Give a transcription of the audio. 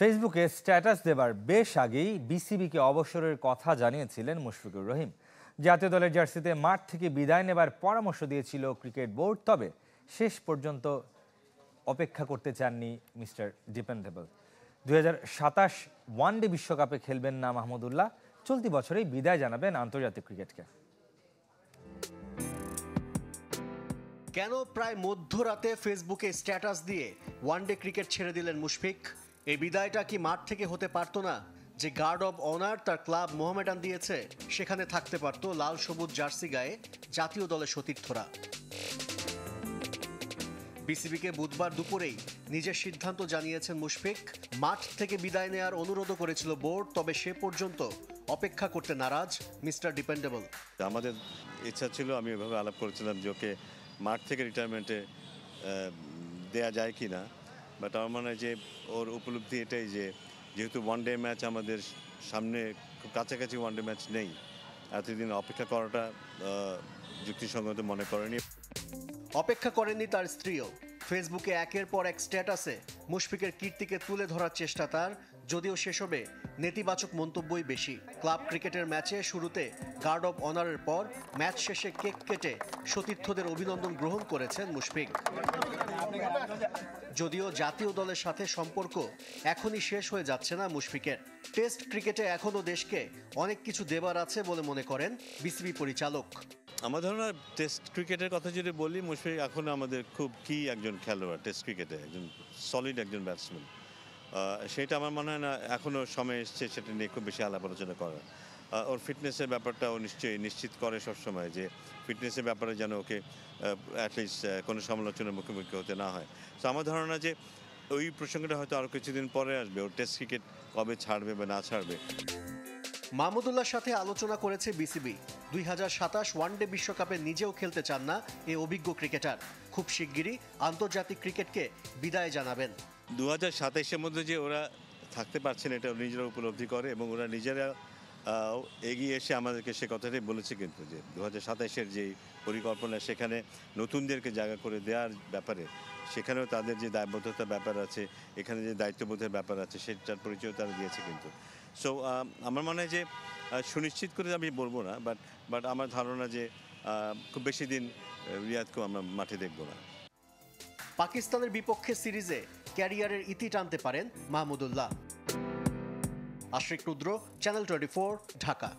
ফেসবুকে স্ট্যাটাস দেবার বেশ আগেই বিসিবিকে অবসরের কথা জানিয়েছিলেন মুশফিকুর রহিম। জাতীয় দলের জার্সিতে মাঠ থেকে বিদায় নেবার পরামর্শ দিয়েছিল ক্রিকেট বোর্ড, তবে শেষ পর্যন্ত অপেক্ষা করতে চাননি মিস্টার ডিপেন্ডেবল। 2027 ওয়ানডে বিশ্বকাপে খেলবেন না মাহমুদুল্লাহ। চলতি বছরেই বিদায় জানাবেন আন্তর্জাতিক ক্রিকেটকে। কেন প্রায় মধ্যরাতে ফেসবুকে স্ট্যাটাস দিয়ে ওয়ানডে ক্রিকেট ছেড়ে দিলেন মুশফিক? এই বিদায়টা কি মাঠ থেকে হতে পারতো না? যে গার্ড অব অনার তার ক্লাব মোহামেডান দিয়েছে, সেখানে থাকতে পারতো লাল সবুজ জার্সি গায়ে জাতীয় দলের সতীর্থরা। বিসিবিকে বুধবার দুপুরেই নিজের সিদ্ধান্ত জানিয়েছেন মুশফিক। মাঠ থেকে বিদায় নেওয়ার অনুরোধও করেছিল বোর্ড, তবে সে পর্যন্ত অপেক্ষা করতে নারাজ মিস্টার ডিপেন্ডেবল। আমাদের ইচ্ছা ছিল, আমি এভাবে আলাপ করেছিলাম যে ওকে মাঠ থেকে রিটায়ারমেন্টে দেয়া যায় কি না, বাট আমার মনে হয় যে ওর উপলব্ধি এটাই যে যেহেতু ওয়ানডে ম্যাচ আমাদের সামনে, খুব কাছাকাছি ওয়ানডে ম্যাচ নেই, এতদিন অপেক্ষা করাটা যুক্তিসঙ্গত মনে করেনি। অপেক্ষা করেননি তার স্ত্রীও। ফেসবুকে একের পর এক স্ট্যাটাসে মুশফিকের কীর্তিকে তুলে ধরার চেষ্টা তার, যদিও সেসবে নেতিবাচক মন্তব্যই বেশি। ক্লাব ক্রিকেটের ম্যাচে শুরুতে গার্ড অব অনারের পর ম্যাচ শেষে কেক কেটে সতীর্থদের অভিনন্দন গ্রহণ করেছেন মুশফিক। যদিও জাতীয় দলের সাথে সম্পর্ক এখনই শেষ হয়ে যাচ্ছে না মুশফিকের। টেস্ট ক্রিকেটে এখনও দেশকে অনেক কিছু দেবার আছে বলে মনে করেন বিসিবি পরিচালক। আমার ধারণা টেস্ট ক্রিকেটের কথা যদি বলি, মুশফিক এখন আমাদের খুব কি একজন খেলোয়াড়, টেস্ট ক্রিকেটে একজন সলিড একজন ব্যাটসম্যান। সেটা আমার মনে হয় না এখনও সময় এসছে সেটা নিয়ে খুব বেশি আলাপ আলোচনা করার। ওর ফিটনেসের ব্যাপারটা ও নিশ্চয়ই নিশ্চিত করে সবসময়, যে ফিটনেসের ব্যাপারে যেন ওকে অ্যাটলিস্ট কোনো সমালোচনার মুখোমুখি হতে না হয়। তো আমার ধারণা যে ওই প্রসঙ্গটা হয়তো আরও কিছুদিন পরে আসবে, ওর টেস্ট ক্রিকেট কবে ছাড়বে বা না ছাড়বে। মাহমুদুল্লাহর সাথে আলোচনা করেছে বিসিবি। 2027 ওয়ানডে বিশ্বকাপে নিজেও খেলতে চান না এই অভিজ্ঞ ক্রিকেটার। খুব শিগগিরই আন্তর্জাতিক ক্রিকেটকে বিদায় জানাবেন। 2027-এর মধ্যে যে ওরা থাকতে পারছেন এটা নিজেরা উপলব্ধি করে, এবং ওরা নিজেরা এগিয়ে এসে আমাদেরকে সে কথাটাই বলেছে কিন্তু, যে 2027-এর যে পরিকল্পনা, সেখানে নতুনদেরকে জায়গা করে দেওয়ার ব্যাপারে, সেখানেও তাদের যে দায়বদ্ধতার ব্যাপার আছে, এখানে যে দায়িত্ববোধের ব্যাপার আছে, সেটার পরিচয় তারা দিয়েছে কিন্তু। সো আমার মনে হয় যে সুনিশ্চিত করে আমি বলবো না, বাট আমার ধারণা যে খুব বেশি দিন রিয়াদকেও আমরা মাঠে দেখবো না। পাকিস্তানের বিপক্ষে সিরিজে ক্যারিয়ারের ইতি টানতে পারেন মাহমুদুল্লাহ। আশরিক রুদ্র, চ্যানেল 24, ঢাকা।